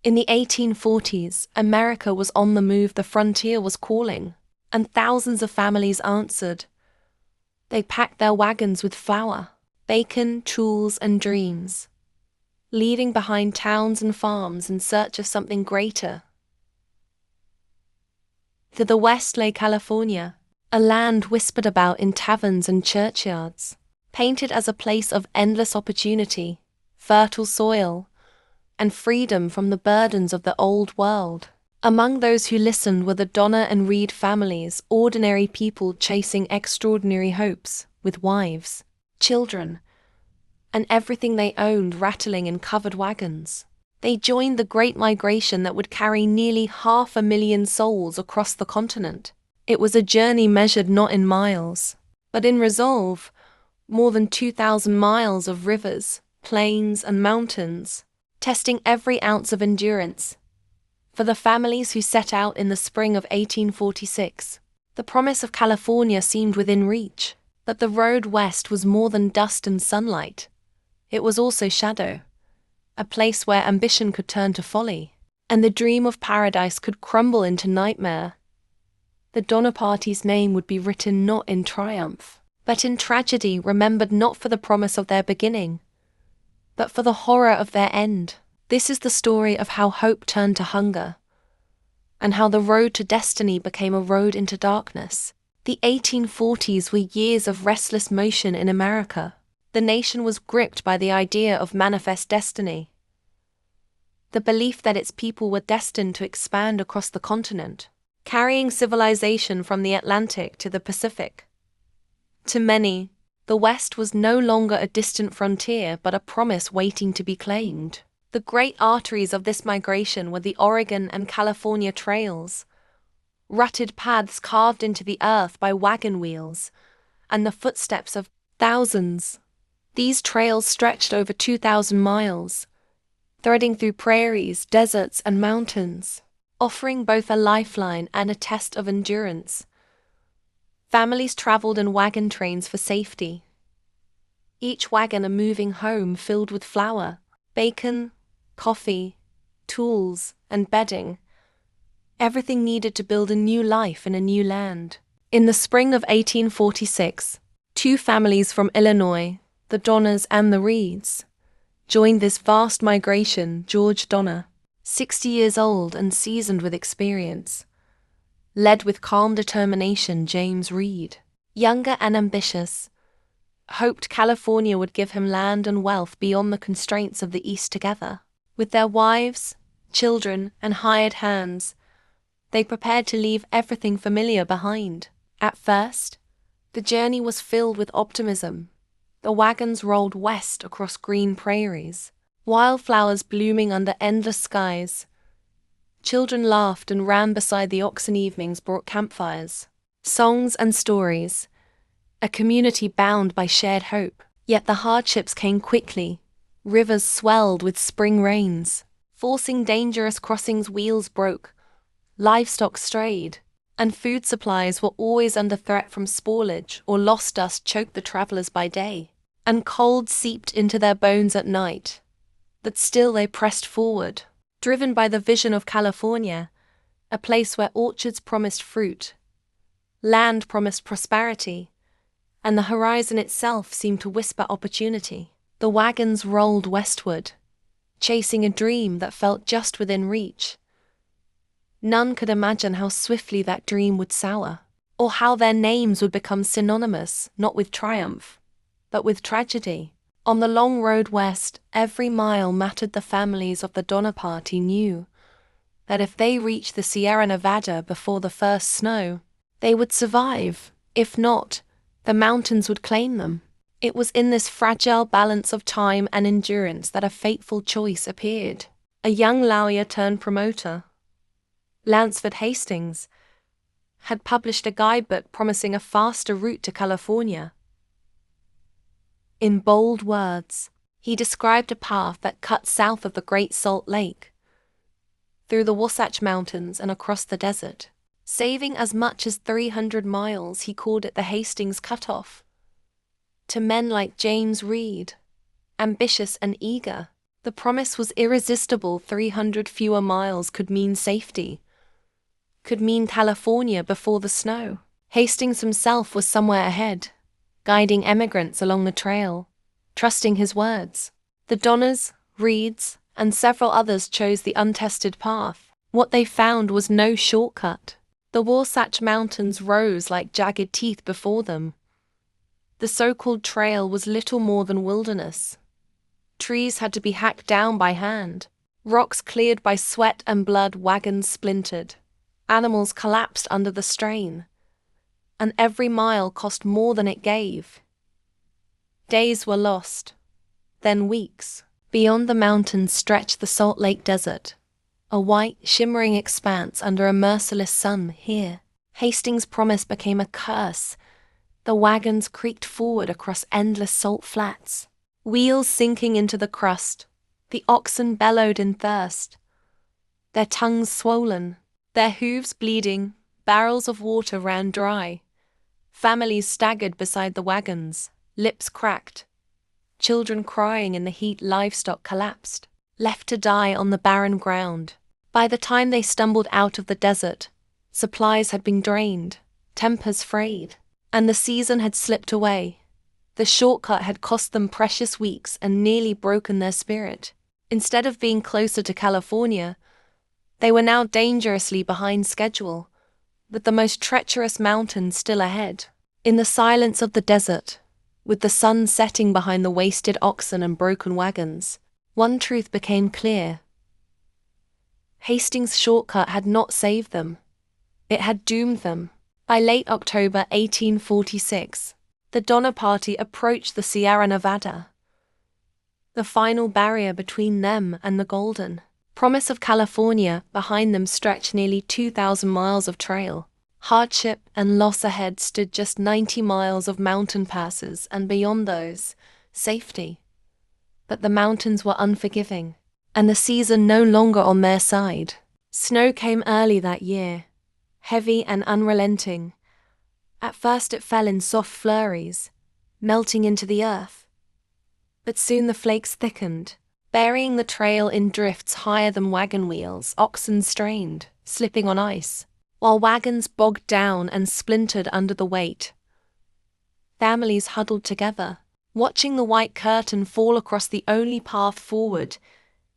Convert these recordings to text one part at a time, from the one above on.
In the 1840s, America was on the move, the frontier was calling, and thousands of families answered. They packed their wagons with flour, bacon, tools, and dreams, leaving behind towns and farms in search of something greater. To the west lay California, a land whispered about in taverns and churchyards, painted as a place of endless opportunity, fertile soil, and freedom from the burdens of the old world. Among those who listened were the Donner and Reed families, ordinary people chasing extraordinary hopes, with wives, children, and everything they owned rattling in covered wagons. They joined the great migration that would carry nearly 500,000 souls across the continent. It was a journey measured not in miles, but in resolve, more than 2,000 miles of rivers, plains, and mountains, testing every ounce of endurance. For the families who set out in the spring of 1846, the promise of California seemed within reach, but the road west was more than dust and sunlight. It was also shadow, a place where ambition could turn to folly, and the dream of paradise could crumble into nightmare. The Donner Party's name would be written not in triumph, but in tragedy, remembered not for the promise of their beginning, but for the horror of their end. This is the story of how hope turned to hunger, and how the road to destiny became a road into darkness. The 1840s were years of restless motion in America. The nation was gripped by the idea of manifest destiny, the belief that its people were destined to expand across the continent, carrying civilization from the Atlantic to the Pacific. To many, the West was no longer a distant frontier but a promise waiting to be claimed. The great arteries of this migration were the Oregon and California trails, rutted paths carved into the earth by wagon wheels, and the footsteps of thousands. These trails stretched over 2,000 miles, threading through prairies, deserts, and mountains, offering both a lifeline and a test of endurance. Families traveled in wagon trains for safety, each wagon a moving home filled with flour, bacon, coffee, tools, and bedding, everything needed to build a new life in a new land. In the spring of 1846, two families from Illinois, the Donners and the Reeds, joined this vast migration. George Donner, 60 years old and seasoned with experience, led with calm determination James Reed, younger and ambitious, hoped California would give him land and wealth beyond the constraints of the East. Together with their wives, children, and hired hands, they prepared to leave everything familiar behind. At first, the journey was filled with optimism. The wagons rolled west across green prairies, wildflowers blooming under endless skies. Children laughed and ran beside the oxen. Evenings brought campfires, songs, and stories, a community bound by shared hope. Yet the hardships came quickly. Rivers swelled with spring rains, forcing dangerous crossings. Wheels broke, livestock strayed, and food supplies were always under threat from spoilage or lost dust choked the travelers by day, and cold seeped into their bones at night. But still they pressed forward, driven by the vision of California, a place where orchards promised fruit, land promised prosperity, and the horizon itself seemed to whisper opportunity. The wagons rolled westward, chasing a dream that felt just within reach. None could imagine how swiftly that dream would sour, or how their names would become synonymous, not with triumph, but with tragedy. On the long road west, every mile mattered. The families of the Donner Party knew that if they reached the Sierra Nevada before the first snow, they would survive. If not, the mountains would claim them. It was in this fragile balance of time and endurance that a fateful choice appeared. A young lawyer turned promoter, Lansford Hastings, had published a guidebook promising a faster route to California. In bold words, he described a path that cut south of the Great Salt Lake, through the Wasatch Mountains and across the desert, saving as much as 300 miles. He called it the Hastings Cutoff. To men like James Reed, ambitious and eager, The promise was irresistible. 300 fewer miles could mean safety, could mean California before the snow. Hastings himself was somewhere ahead, guiding emigrants along the trail, trusting his words. The Donners, Reeds, and several others chose the untested path. What they found was no shortcut. The Wasatch Mountains rose like jagged teeth before them. The so-called trail was little more than wilderness. Trees had to be hacked down by hand, rocks cleared by sweat and blood, wagons splintered, animals collapsed under the strain, and every mile cost more than it gave. Days were lost, then weeks. Beyond the mountains stretched the Salt Lake Desert, a white, shimmering expanse under a merciless sun. Here, Hastings' promise became a curse. The wagons creaked forward across endless salt flats, wheels sinking into the crust. The oxen bellowed in thirst, their tongues swollen, their hooves bleeding. Barrels of water ran dry. Families staggered beside the wagons, lips cracked. Children crying in the heat, livestock collapsed, left to die on the barren ground. By the time they stumbled out of the desert, supplies had been drained, tempers frayed, and the season had slipped away. The shortcut had cost them precious weeks and nearly broken their spirit. Instead of being closer to California, they were now dangerously behind schedule, with the most treacherous mountains still ahead. In the silence of the desert, with the sun setting behind the wasted oxen and broken wagons, one truth became clear. Hastings' shortcut had not saved them. It had doomed them. By late October 1846, the Donner Party approached the Sierra Nevada, the final barrier between them and the golden promise of California. Behind them stretched nearly 2,000 miles of trail. Hardship and loss ahead stood just 90 miles of mountain passes, and beyond those, safety. But the mountains were unforgiving, and the season no longer on their side. Snow came early that year, heavy and unrelenting. At first it fell in soft flurries, melting into the earth. But soon the flakes thickened, burying the trail in drifts higher than wagon wheels. Oxen strained, slipping on ice, while wagons bogged down and splintered under the weight. Families huddled together, watching the white curtain fall across the only path forward.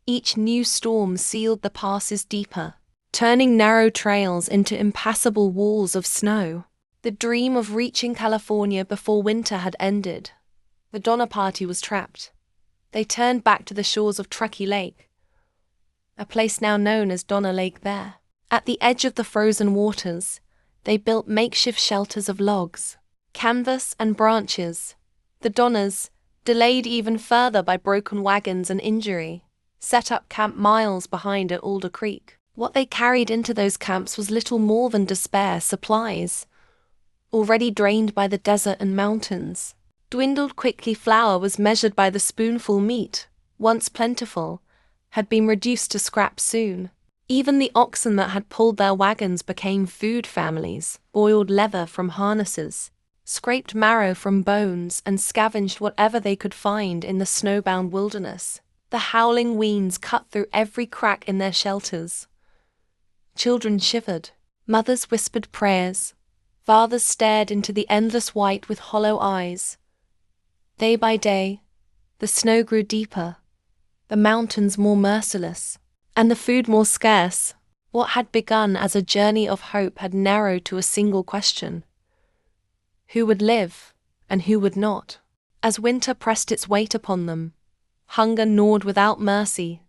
Each new storm sealed the passes deeper, turning narrow trails into impassable walls of snow. The dream of reaching California before winter had ended. The Donner Party was trapped. They turned back to the shores of Truckee Lake, a place now known as Donner Lake there. At the edge of the frozen waters, they built makeshift shelters of logs, canvas, and branches. The Donners, delayed even further by broken wagons and injury, set up camp miles behind at Alder Creek. What they carried into those camps was little more than despair. Supplies, already drained by the desert and mountains, dwindled quickly. Flour was measured by the spoonful. Meat, once plentiful, had been reduced to scraps soon. Even the oxen that had pulled their wagons became food. Families boiled leather from harnesses, scraped marrow from bones, and scavenged whatever they could find in the snowbound wilderness. The howling winds cut through every crack in their shelters. Children shivered, mothers whispered prayers, fathers stared into the endless white with hollow eyes. Day by day, the snow grew deeper, the mountains more merciless, and the food more scarce. What had begun as a journey of hope had narrowed to a single question: who would live, and who would not? As winter pressed its weight upon them, hunger gnawed without mercy.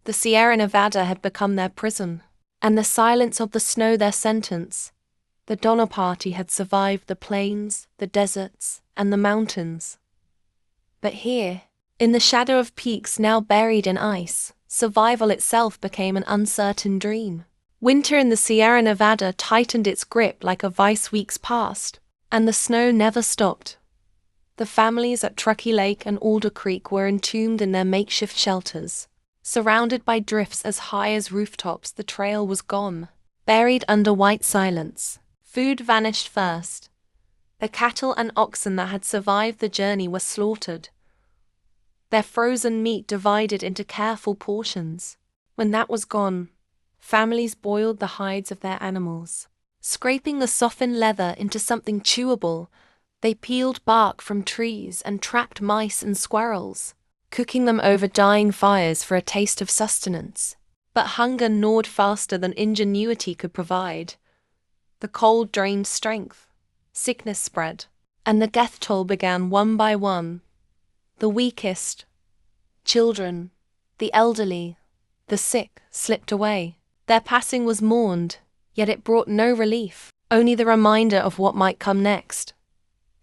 The Sierra Nevada had become their prison, and the silence of the snow their sentence. The Donner Party had survived the plains, the deserts, and the mountains. But here, in the shadow of peaks now buried in ice, survival itself became an uncertain dream. Winter in the Sierra Nevada tightened its grip like a vice. Weeks passed, and the snow never stopped. The families at Truckee Lake and Alder Creek were entombed in their makeshift shelters. Surrounded by drifts as high as rooftops, the trail was gone, buried under white silence. Food vanished first. The cattle and oxen that had survived the journey were slaughtered. their frozen meat divided into careful portions. When that was gone, families boiled the hides of their animals. Scraping the softened leather into something chewable, they peeled bark from trees and trapped mice and squirrels, cooking them over dying fires for a taste of sustenance. But hunger gnawed faster than ingenuity could provide. The cold drained strength, sickness spread, and the death toll began one by one. The weakest, children, the elderly, the sick, slipped away. Their passing was mourned, yet it brought no relief, only the reminder of what might come next.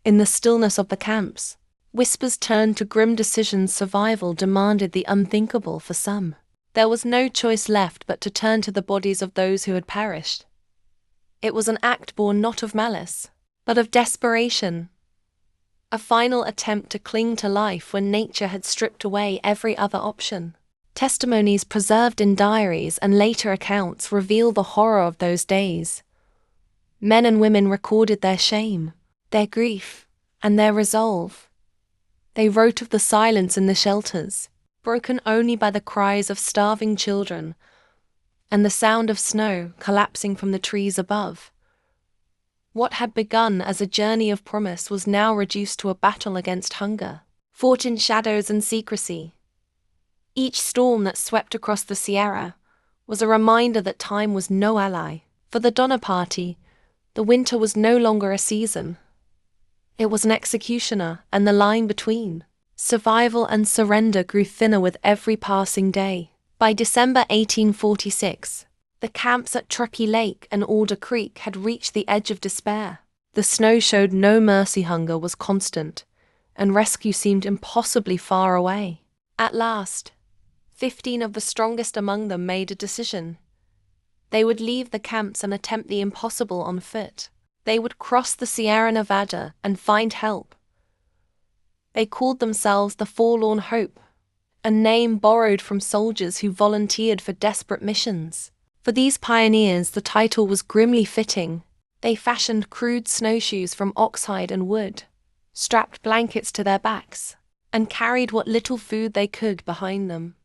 In the stillness of the camps, whispers turned to grim decisions. Survival demanded the unthinkable for some. There was no choice left but to turn to the bodies of those who had perished. It was an act born not of malice, but of desperation. A final attempt to cling to life when nature had stripped away every other option. Testimonies preserved in diaries and later accounts reveal the horror of those days. Men and women recorded their shame, their grief, and their resolve. They wrote of the silence in the shelters, broken only by the cries of starving children and the sound of snow collapsing from the trees above. What had begun as a journey of promise was now reduced to a battle against hunger, fought in shadows and secrecy. Each storm that swept across the Sierra was a reminder that time was no ally. For the Donner Party, the winter was no longer a season. It was an executioner, and the line between survival and surrender grew thinner with every passing day. By December 1846, the camps at Truckee Lake and Alder Creek had reached the edge of despair. The snow showed no mercy. Hunger was constant, and rescue seemed impossibly far away. At last, 15 of the strongest among them made a decision. They would leave the camps and attempt the impossible on foot. They would cross the Sierra Nevada and find help. They called themselves the Forlorn Hope, a name borrowed from soldiers who volunteered for desperate missions. For these pioneers, the title was grimly fitting. They fashioned crude snowshoes from oxhide and wood, strapped blankets to their backs, and carried what little food they could behind them.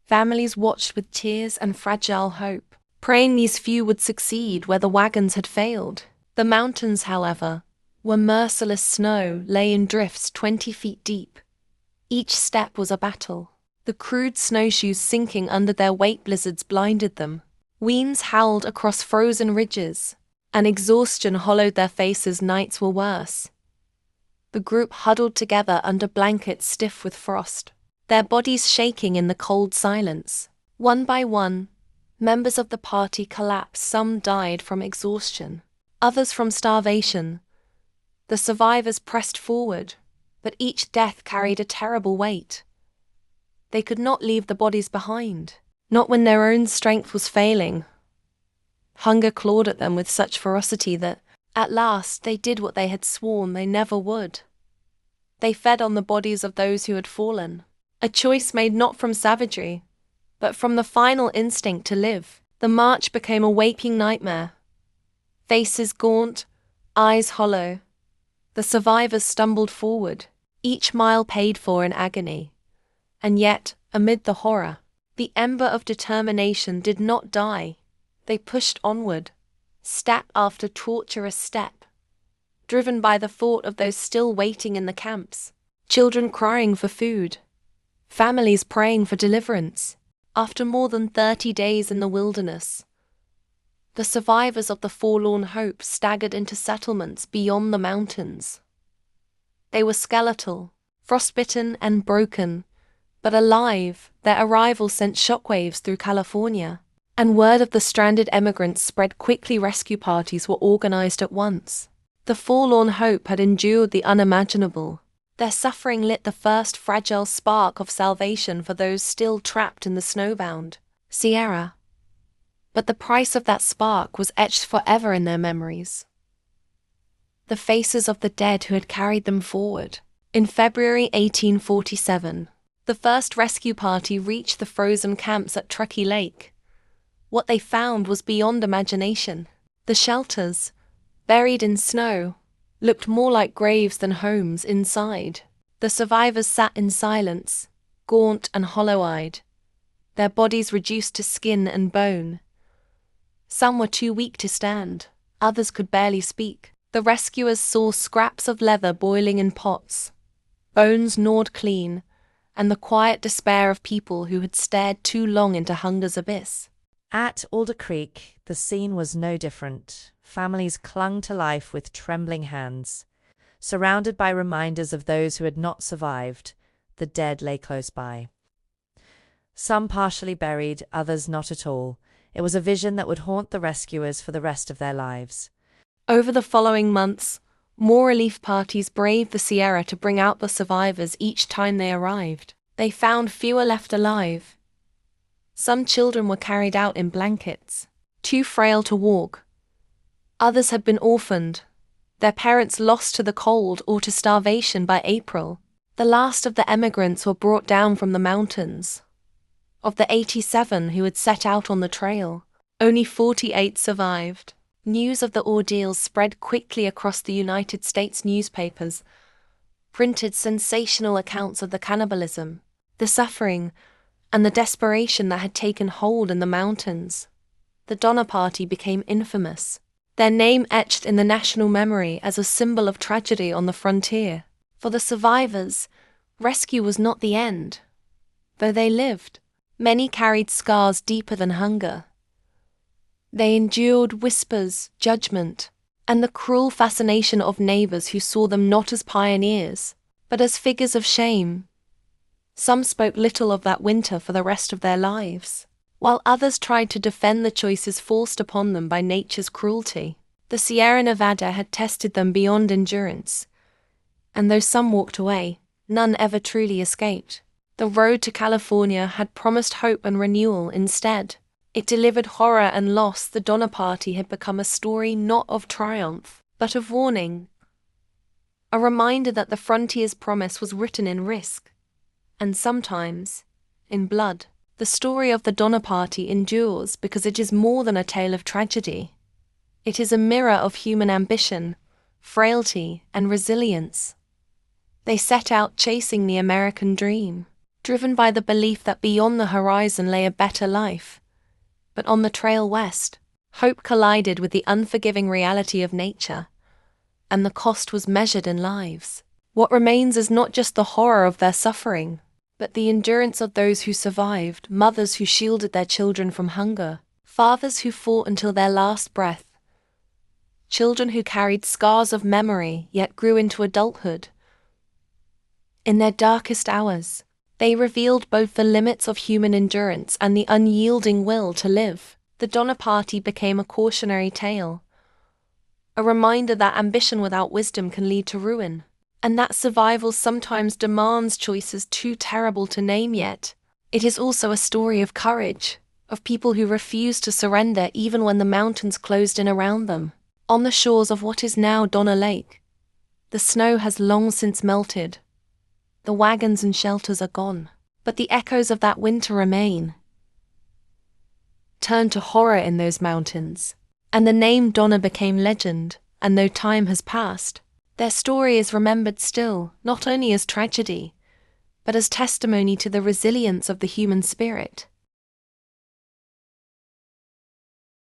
Families watched with tears and fragile hope, praying these few would succeed where the wagons had failed. The mountains, however, where merciless snow lay in drifts 20 feet deep. Each step was a battle. The crude snowshoes sinking under their weight, blizzards blinded them. Winds howled across frozen ridges, and exhaustion hollowed their faces. Nights were worse. The group huddled together under blankets stiff with frost, their bodies shaking in the cold silence. One by one, members of the party collapsed. Some died from exhaustion, others from starvation. The survivors pressed forward, but each death carried a terrible weight. They could not leave the bodies behind, not when their own strength was failing. Hunger clawed at them with such ferocity that, at last, they did what they had sworn they never would. They fed on the bodies of those who had fallen, a choice made not from savagery, but from the final instinct to live. The march became a waking nightmare. Faces gaunt, eyes hollow. The survivors stumbled forward, each mile paid for in agony. And yet, amid the horror, the ember of determination did not die. They pushed onward, step after torturous step, driven by the thought of those still waiting in the camps, children crying for food, families praying for deliverance. After more than 30 days in the wilderness, the survivors of the Forlorn Hope staggered into settlements beyond the mountains. They were skeletal, frostbitten and broken, but alive. Their arrival sent shockwaves through California, and word of the stranded emigrants spread quickly. Rescue parties were organized at once. The Forlorn Hope had endured the unimaginable. Their suffering lit the first fragile spark of salvation for those still trapped in the snowbound Sierra. But the price of that spark was etched forever in their memories. The faces of the dead who had carried them forward. In February 1847, the first rescue party reached the frozen camps at Truckee Lake. What they found was beyond imagination. The shelters, buried in snow, looked more like graves than homes inside. The survivors sat in silence, gaunt and hollow-eyed, their bodies reduced to skin and bone. Some were too weak to stand, others could barely speak. The rescuers saw scraps of leather boiling in pots, bones gnawed clean, and the quiet despair of people who had stared too long into hunger's abyss. At Alder Creek, the scene was no different. Families clung to life with trembling hands. Surrounded by reminders of those who had not survived, the dead lay close by. Some partially buried, others not at all. It was a vision that would haunt the rescuers for the rest of their lives. Over the following months, more relief parties braved the Sierra to bring out the survivors each time they arrived. They found fewer left alive. Some children were carried out in blankets, too frail to walk. Others had been orphaned, their parents lost to the cold or to starvation by April. The last of the emigrants were brought down from the mountains. Of the 87 who had set out on the trail, only 48 survived. News of the ordeals spread quickly across the United States newspapers, printed sensational accounts of the cannibalism, the suffering, and the desperation that had taken hold in the mountains. The Donner Party became infamous, their name etched in the national memory as a symbol of tragedy on the frontier. For the survivors, rescue was not the end. Though they lived, many carried scars deeper than hunger. They endured whispers, judgment, and the cruel fascination of neighbors who saw them not as pioneers, but as figures of shame. Some spoke little of that winter for the rest of their lives, while others tried to defend the choices forced upon them by nature's cruelty. The Sierra Nevada had tested them beyond endurance, and though some walked away, none ever truly escaped. The road to California had promised hope and renewal instead. It delivered horror and loss. The Donner Party had become a story not of triumph, but of warning. A reminder that the frontier's promise was written in risk, and sometimes in blood. The story of the Donner Party endures because it is more than a tale of tragedy. It is a mirror of human ambition, frailty, and resilience. They set out chasing the American dream, driven by the belief that beyond the horizon lay a better life. But on the trail west, hope collided with the unforgiving reality of nature, and the cost was measured in lives. What remains is not just the horror of their suffering, but the endurance of those who survived, mothers who shielded their children from hunger, fathers who fought until their last breath, children who carried scars of memory yet grew into adulthood. In their darkest hours, they revealed both the limits of human endurance and the unyielding will to live. The Donner Party became a cautionary tale, a reminder that ambition without wisdom can lead to ruin, and that survival sometimes demands choices too terrible to name yet. It is also a story of courage, of people who refused to surrender even when the mountains closed in around them. On the shores of what is now Donner Lake, the snow has long since melted. The wagons and shelters are gone, but the echoes of that winter remain. Turn to horror in those mountains, and the name Donner became legend, and though time has passed, their story is remembered still, not only as tragedy, but as testimony to the resilience of the human spirit.